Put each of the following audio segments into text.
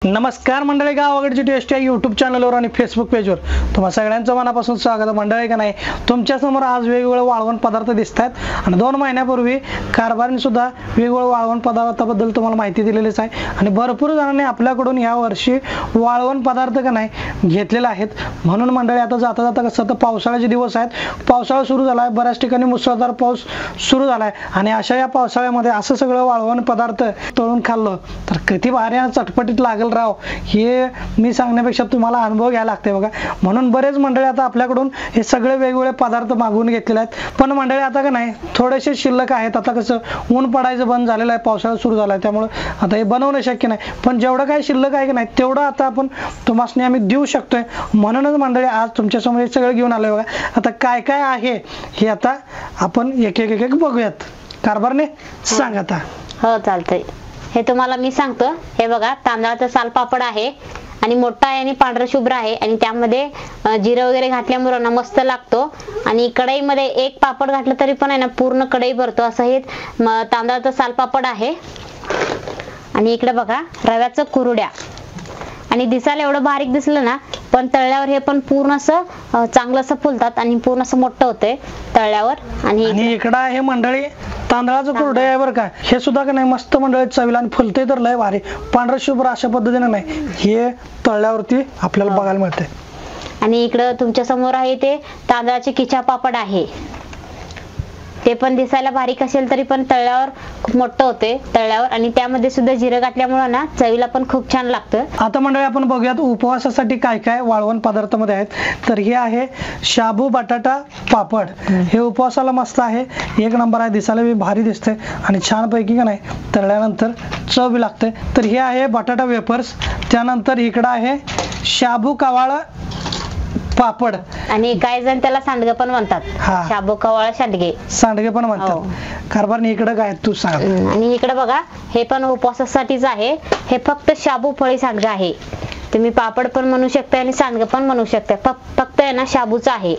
नमस्कार मंडळी, गावाकडची टेस्ट या यूट्यूब चॅनलवर आणि फेसबुक पेजवर तुम्हा सगळ्यांचं मनापासून स्वागत. मंडळी का नाही, तुमच्यासमोर आज वेगवेगळे वाळवण पदार्थ दिसत आहेत आणि 2 महिन्यापूर्वी कारभारने सुद्धा वेगवेगळे वाळवण पदार्थाबद्दल तुम्हाला माहिती दिलेलीच आहे आणि भरपूर जणांनी आपल्याकडून या वर्षी वाळवण पदार्थ का नाही घेतलेले आहेत. म्हणून मंडळी आता जाता जाता कसं तर पावसाळ्याचे दिवस आहेत, पावसाळा सुरू झाला आहे, बऱ्याच ठिकाणी मुसळधार पाऊस सुरू झाला आहे आणि अशा या पावसाळ्यामध्ये असं सगळं वाळवण पदार्थ तळून खाल्लं तर किती भारी आणि चटपटीत लागेल राव, हे मी सांगण्यापेक्षा तुम्हाला अनुभव घ्यायला लागते बघा. म्हणून बरेच मंडळी आता आपल्याकडून हे सगळे वेगवेगळे पदार्थ मागवून घेतलेले आहेत. पण मंडळी आता का नाही थोडेसे शिल्लक आहेत. आता कसं ऊन पडायचं बंद झालेलं आहे, पावसाळा सुरू झाला आहे, त्यामुळे आता हे बनवणं शक्य नाही. पण जेवढं काही शिल्लक आहे की नाही तेवढं आता आपण तुम्हाला आम्ही देऊ शकतोय. म्हणूनच मंडळी आज तुमच्यासमोर हे सगळं घेऊन आलोय बघा. आता काय काय आहे हे आता आपण एक एक बघूयात. कारभारने सांग आता. हो चालतंय, हे तुम्हाला मी सांगतो. हे बघा, तांदळाचा सालपापड आहे आणि मोठा आहे आणि पांढरा शुभ्र आहे आणि त्यामध्ये जिरं वगैरे घातल्यामुळे ना मस्त लागतो. आणि कढईमध्ये एक पापड घातलं तरी पण आहे ना पूर्ण कढई भरतो. असं हे तांदळाचा सालपापड आहे. आणि इकडे बघा रव्याचं कुरड्या, आणि दिसायला एवढं बारीक दिसलं ना पण तळल्यावर हे पण पूर्ण असं चांगलं असं फुलतात आणि पूर्ण असं मोठं होतंय तळल्यावर. आणि इकडं आहे मंडळी तांदळाचं कुरडे आहे बरं का. हे सुद्धा का नाही मस्त मंडळी चवीला आणि फुलते तर लय भारी, पांढरं शुभ्र अशा पद्धतीने नाही, हे तळल्यावरती आपल्याला बघायला मिळते. आणि इकडं तुमच्या समोर आहे ते तांदळाचे खिचा पापड आहे. ते पण दिसायला बारीक असेल तरी पण तळल्यावर खूप मोठं होते तळल्यावर, आणि त्यामध्ये सुद्धा जिरं घातल्यामुळे ना चवीला पण खूप छान लागतं. आता मंडळी आपण बघूयात उपवासासाठी काय काय वाळवण पदार्थामध्ये आहेत. तर हे आहे शाबू बटाटा पापड. हे उपवासाला मस्त आहे, एक नंबर आहे, दिसायला बी भारी दिसते आणि छान पैकी का नाही तळल्यानंतर चव बी लागते. तर हे आहे बटाटा वेफर्स. त्यानंतर इकडं आहे शाबू कवाळा पापड, आणि काही जण त्याला सांडगे पण म्हणतात. शाबू कवाळा सांडगे पण म्हणतात. कारभारने इकडे काय तू सांग. आणि इकडे बघा, हे पण उपवासासाठीच आहे. हे फक्त शाबू फळी सांडगे आहे. तुम्ही पापड पण म्हणू शकता आणि सांडगे पण म्हणू शकता. फक्त आहे ना शाबूच आहे.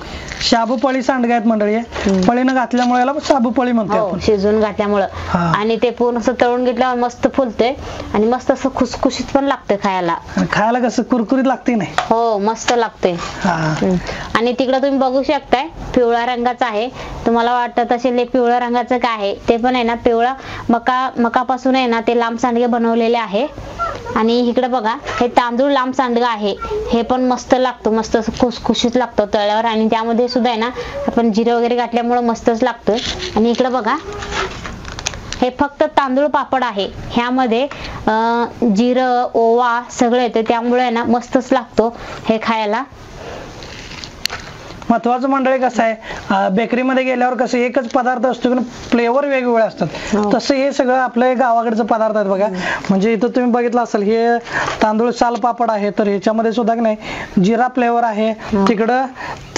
शाबू पळी सांडगे आहेत मंडळी. पळीनं घातल्यामुळे याला शाबू पळी म्हणतो, शिजून घातल्यामुळं. आणि ते पूर्ण असं तळून घेतल्यावर मस्त फुलते आणि मस्त असं खुसखुशीत पण लागतं खायला. खायला कसं कुरकुरीत लागते नाही. हो मस्त लागते. आणि तिकडे तुम्ही बघू शकताय पिवळ्या रंगाचा आहे. तुम्हाला वाटत असेल पिवळ्या रंगाचं काय आहे, ते पण आहे ना पिवळा मकापासून आहे ना ते लांब सांडगे बनवलेले आहे. आणि इकडे बघा, हे तांदूळ लांब सांडगा आहे. हे पण मस्त लागतो, मस्त खुसखुशीत लागतो तळल्यावर. आणि त्यामध्ये सुद्धा आहे ना आपण जिरे वगैरे घातल्यामुळे मस्तच लागतं. आणि इकडे बघा, हे फक्त तांदूळ पापड आहे. ह्यामध्ये जिरं ओवा सगळं येतं, त्यामुळे आहे ना मस्तच लागतो हे खायला. महत्वाचं मंडळी कसं आहे, बेकरीमध्ये गेल्यावर कसं एकच पदार्थ असतो पण फ्लेवर वेगवेगळे असतात. तसं हे सगळं आपल्या गावाकडचं पदार्थ आहेत बघा. म्हणजे इथं तुम्ही बघितलं असेल, हे तांदूळ साल पापड आहे, तर ह्याच्यामध्ये सुद्धा नाही जिरा फ्लेवर आहे. तिकडं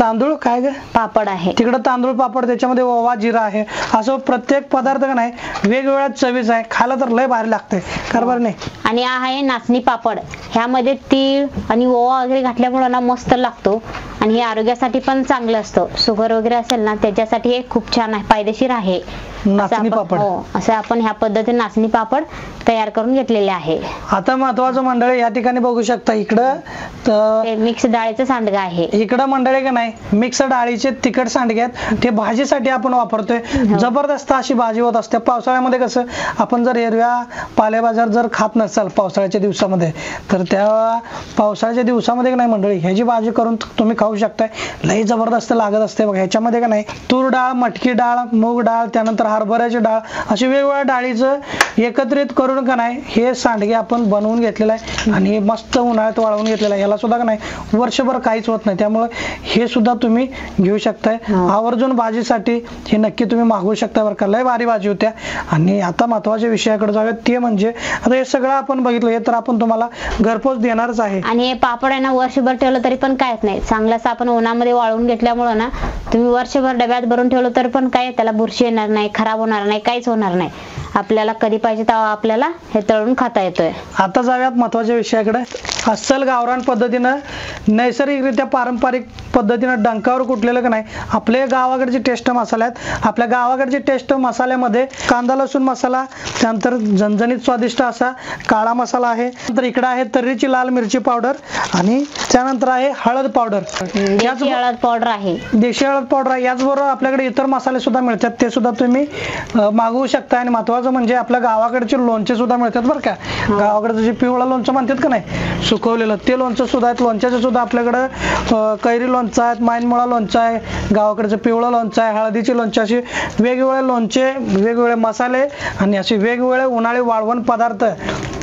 तांदूळ काय पापड आहे, तिकडं तांदूळ पापड, त्याच्यामध्ये ओवा जिरा आहे. असं प्रत्येक पदार्थ का नाही वेगवेगळ्या चवीच आहे, खायला तर लय भारी लागते. कारभार नाही. आणि हा आहे नाचणी पापड. ह्यामध्ये तीळ आणि ओवा वगैरे घातल्यामुळे ना मस्त लागतो आणि हे आरोग्यासाठी पण चांगलं असतं. शुगर वगैरे असेल ना त्याच्यासाठी हे खूप छान आहे, फायदेशीर आहे नाचणी पापड. असं आपण ह्या पद्धतीने नाचणी पापड तयार करून घेतलेले आहे. आता महत्वाचं मंडळी या ठिकाणी बघू शकता, इकडं मिक्स डाळीचं सांडगं आहे. इकडं मंडळी का नाही मिक्स डाळीचे तिखट सांडगे आहेत. ते भाजीसाठी आपण वापरतोय. जबरदस्त अशी भाजी होत असते. पावसाळ्यामध्ये कसं आपण जर हिरव्या पालेभाज्या जर खात नसाल पावसाळ्याच्या दिवसामध्ये, तर त्या पावसाळ्याच्या दिवसामध्ये का नाही मंडळी ह्याची भाजी करून तुम्ही खाऊ शकताय. लई जबरदस्त लागत असते बघा. ह्याच्यामध्ये का नाही तूर डाळ, मटकी डाळ, मूग डाळ, त्यानंतर हरभऱ्याची डाळ, अशी वेगवेगळ्या डाळीचं एकत्रित करून का नाही हे सांडगे आपण बनवून घेतलेलं आहे आणि मस्त उन्हाळ्यात वाळवून घेतलेलं आहे. याला सुद्धा का नाही वर्षभर काहीच होत नाही, त्यामुळे हे सुद्धा तुम्ही घेऊ शकताय. आवर्जून भाजीसाठी हे नक्की तुम्ही मागवू शकता बरं का. लय भारी भाजी होत्या. आणि आता महत्वाच्या विषयाकडे जाऊया, ते म्हणजे आता हे सगळं आपण बघितलं, हे तर आपण तुम्हाला घरपोच देणारच आहे. आणि हे पापड आहे ना वर्षभर ठेवलं तरी पण काहीच नाही, चांगलं असं आपण उन्हामध्ये वाळवून घेतल्यामुळे ना तुम्ही वर्षभर डब्यात भरून ठेवलं तर पण काय त्याला बुरशी येणार नाही, खराब होणार नाही, काहीच होणार नाही. आपल्याला कधी पाहिजे तेव्हा आपल्याला हे तळून खाता येतोय. आता जाऊयात महत्वाच्या विषयाकडे. अस्सल गावरान पद्धतीनं नैसर्गिकरित्या पारंपरिक पद्धतीनं डंकावर कुटलेलं का नाही आपले गावाकडचे टेस्ट मसाले आहेत. आपल्या गावाकडचे टेस्ट मसाल्यामध्ये कांदा लसूण मसाला, त्यानंतर झणझणीत स्वादिष्ट असा काळा मसाला आहे. नंतर इकडे आहे तर्रीची लाल मिरची पावडर आणि त्यानंतर आहे हळद पावडर. देशी हळद पावडर आहे. देशी हळद पावडर आहे. याचबरोबर आपल्याकडे इतर मसाले सुद्धा मिळतात, ते सुद्धा तुम्ही मागवू शकता. आणि महत्वाचं म्हणजे आपल्या गावाकडचे लोणचे सुद्धा मिळतात बरं का. गावाकडचं जे पिवळं लोणचं म्हणतात का नाही सुकवलेलं, ते लोणचं सुद्धा आहेत. लोणच्याचं सुद्धा आपल्याकडं कैरी लोणचं आहेत, माईनमुळा लोणचं आहे, गावाकडचं पिवळं लोणचं आहे, हळदीची लोणचं, अशी वेगवेगळे लोणचे, वेगवेगळे मसाले आणि असे वेगवेगळे उन्हाळी वाळवण पदार्थ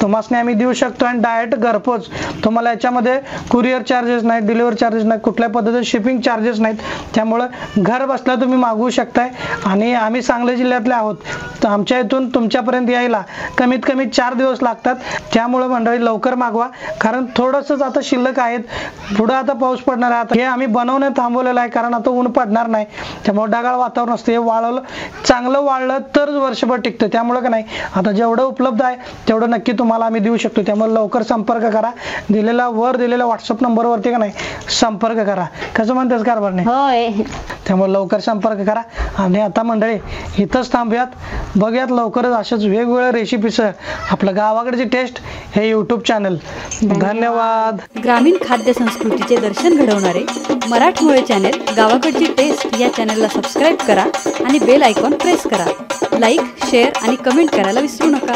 तुम्हाला आम्ही देऊ शकतो. आणि डायरेक्ट घरपोच तुम्हाला याच्यामध्ये कुरिअर चार्जेस नाहीत, डिलिव्हरी चार्जेस नाहीत, कुठल्या पद्धतीचे शिपिंग चार्जेस नाहीत. त्यामुळं घर बसल्या तुम्ही मागवू शकताय. आणि आम्ही सांगली जिल्ह्यातले आहोत, तर आमच्या इथून तुमच्यापर्यंत यायला कमीत कमी 4 दिवस लागतात. त्यामुळे मंडळी लवकर मागवा, कारण थोडंसंच आता शिल्लक आहेत. पुढं आता पाऊस पडणार आहे. हे आम्ही बनवणं थांबवलेलं आहे, कारण आता ऊन पडणार नाही, त्यामुळे ढगाळ वातावरण असतं. हे वाळवलं, चांगलं वाळलं तरच वर्षभर टिकतं. त्यामुळे का नाही आता जेवढं उपलब्ध आहे तेवढं नक्की तुम्हाला आम्ही देऊ शकतो. त्यामुळे लवकर संपर्क करा. वर दिलेल्या व्हॉट्सअप नंबरवरती का नाही संपर्क करा. कसं म्हणतेस कारभारने? होय. त्यामुळे लवकर संपर्क करा. आणि आता मंडळी इथंच थांबूयात, बघूयात लवकरच अशाच वेगवेगळ्या रेसिपीस आपलं गावाकडची टेस्ट हे यूट्यूब चॅनल. धन्यवाद. ग्रामीण खाद्य संस्कृतीचे दर्शन घडवणारे मराठमोळे चॅनेल गावाकडची टेस्ट या चॅनलला सबस्क्राईब करा आणि बेल आयकॉन प्रेस करा. लाईक, शेअर आणि कमेंट करायला विसरू नका.